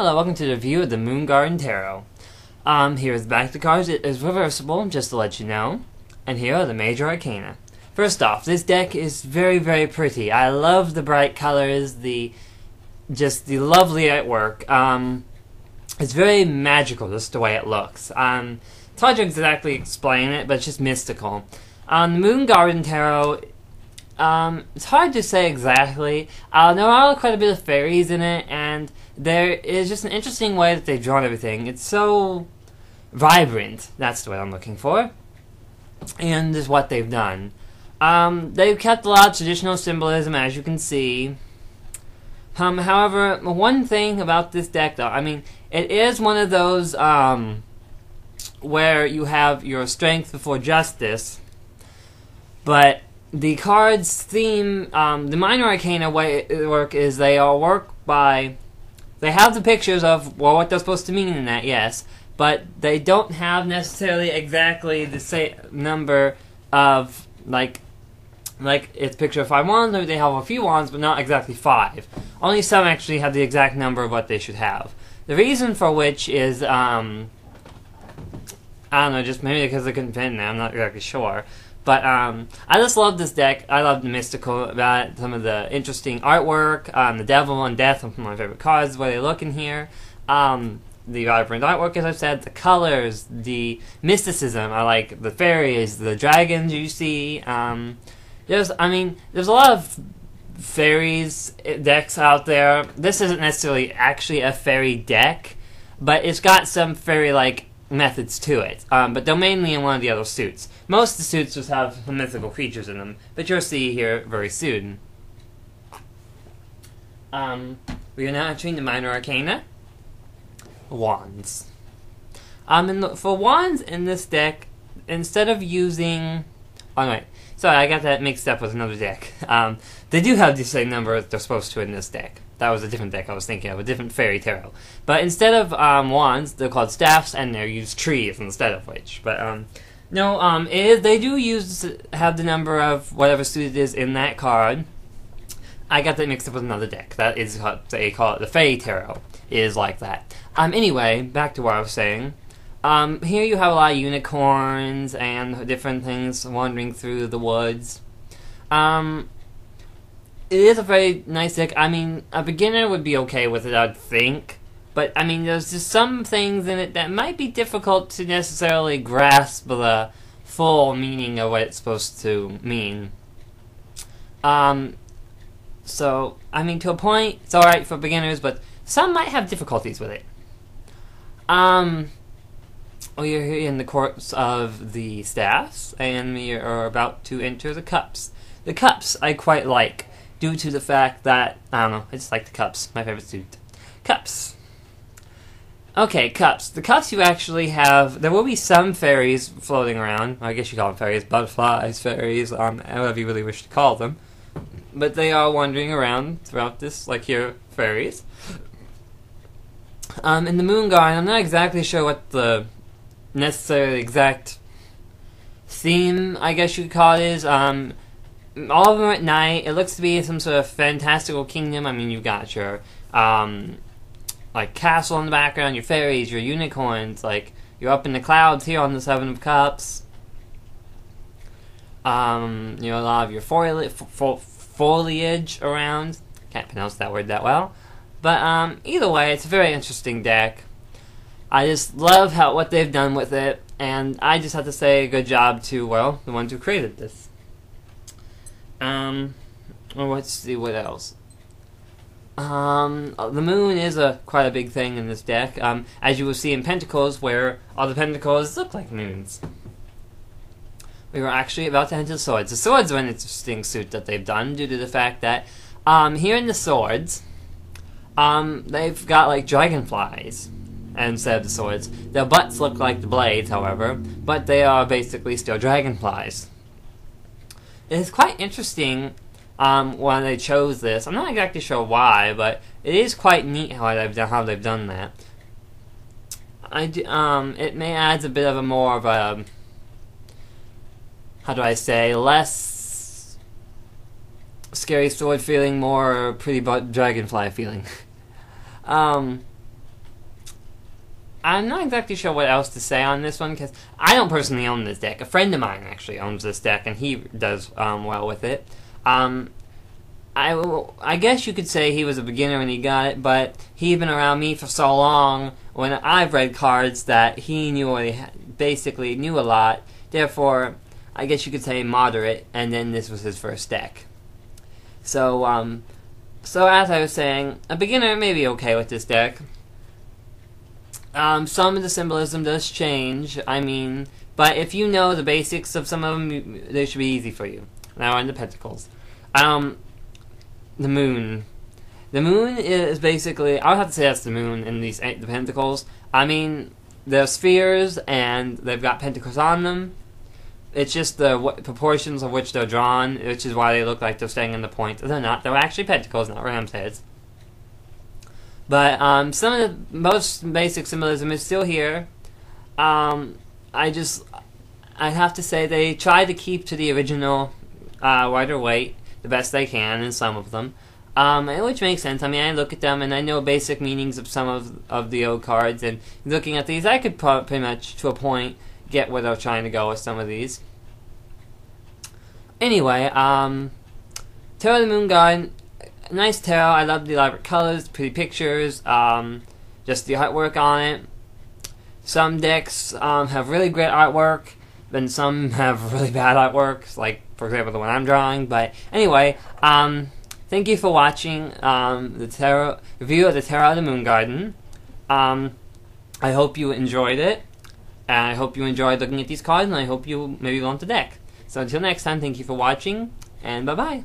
Hello, welcome to the review of the Moon Garden Tarot. Here is the back of the cards. It is reversible, just to let you know. And here are the major arcana. First off, this deck is very, very pretty. I love the bright colors, the lovely artwork. It's very magical, just the way it looks. It's hard to exactly explain it, but it's just mystical. The Moon Garden Tarot, it's hard to say exactly. There are quite a bit of fairies in it, and there is just an interesting way that they've drawn everything. It's so vibrant, that's the word I'm looking for, and is what they've done. They've kept a lot of traditional symbolism, as you can see. However, one thing about this deck, though, I mean, it is one of those where you have your strength before justice, but the cards' theme, the minor arcana way it work is they all work by, they have the pictures of, well, what they're supposed to mean in that, yes, but they don't have necessarily exactly the same number of, like it's a picture of 5 wands, maybe they have a few wands, but not exactly 5. Only some actually have the exact number of what they should have. The reason for which is, I don't know, just maybe because I couldn't fit in there, I'm not exactly sure. But I just love this deck. I love the mystical about it, some of the interesting artwork, the devil and death, some of my favorite cards, the way they look in here. The vibrant artwork, as I've said, the colors, the mysticism. I like the fairies, the dragons you see. There's a lot of fairies decks out there. This isn't necessarily actually a fairy deck, but it's got some fairy-like methods to it, but they're mainly in one of the other suits. Most of the suits just have some mythical creatures in them, but you'll see here very soon. We are now entering the minor arcana. Wands. For wands in this deck, instead of using... Oh, no, wait. Sorry, I got that mixed up with another deck. They do have the same number that they're supposed to in this deck. That was a different deck I was thinking of, a different fairy tarot. But instead of wands, they're called staffs, and they use trees instead of which. But no, they do have the number of whatever suit it is in that card. I got that mixed up with another deck. That is what they call it. The fairy tarot is like that. Anyway, back to what I was saying. Here you have a lot of unicorns and different things wandering through the woods. It is a very nice deck. I mean, a beginner would be okay with it, I'd think. But, I mean, there's just some things in it that might be difficult to necessarily grasp the full meaning of what it's supposed to mean. So, I mean, to a point, it's alright for beginners, but some might have difficulties with it. We are here in the courts of the staffs, and we are about to enter the cups. The cups I quite like, due to the fact that, I don't know, I just like the cups. My favorite suit. Cups. Okay, cups. The cups you actually have, there will be some fairies floating around. I guess you call them fairies, butterflies, fairies, whatever you really wish to call them. But they are wandering around throughout this, like here, fairies. In the Moon Garden, I'm not exactly sure what the necessarily exact theme, I guess you could call it, is. All of them are at night. It looks to be some sort of fantastical kingdom. I mean, you've got your, like, castle in the background, your fairies, your unicorns, like, you're up in the clouds here on the Seven of Cups. You know, a lot of your foliage around. Can't pronounce that word that well. But, either way, it's a very interesting deck. I just love what they've done with it, and I just have to say good job to, well, the ones who created this. Well, let's see what else. The moon is quite a big thing in this deck, as you will see in Pentacles, where all the Pentacles look like moons. We were actually about to enter the Swords. The Swords are an interesting suit that they've done, due to the fact that, here in the Swords, they've got, like, dragonflies instead of the swords. Their butts look like the blades, however, but they are basically still dragonflies. It is quite interesting when they chose this. I'm not exactly sure why, but it is quite neat how they've done that. It may add a bit of a more of a, how do I say, less scary sword feeling, more pretty dragonfly feeling. I'm not exactly sure what else to say on this one, because I don't personally own this deck. A friend of mine actually owns this deck, and he does well with it. I guess you could say he was a beginner when he got it, but he's been around me for so long when I've read cards that he knew what basically knew a lot. Therefore, I guess you could say moderate, and then this was his first deck. So, so as I was saying, a beginner may be okay with this deck. Some of the symbolism does change, but if you know the basics of some of them, they should be easy for you. Now on the Pentacles. The Moon. The Moon is basically, I would have to say that's the Moon in the Pentacles. They're spheres, and they've got pentacles on them. It's just the proportions of which they're drawn, which is why they look like they're staying in the point. They're not. They're actually pentacles, not ram's heads. But some of the most basic symbolism is still here. I have to say they try to keep to the original Rider-Waite the best they can in some of them, which makes sense. I look at them and I know basic meanings of some of the old cards, and looking at these, I could pretty much, to a point, get where they're trying to go with some of these. Anyway, Tarot of the Moon Garden. Nice tarot. I love the elaborate colors, pretty pictures, just the artwork on it. Some decks have really great artwork, then some have really bad artwork, like, for example, the one I'm drawing. But anyway, thank you for watching the tarot review of the Tarot of the Moon Garden. I hope you enjoyed it, and I hope you enjoyed looking at these cards, and I hope you maybe want the deck. So until next time, thank you for watching, and bye-bye.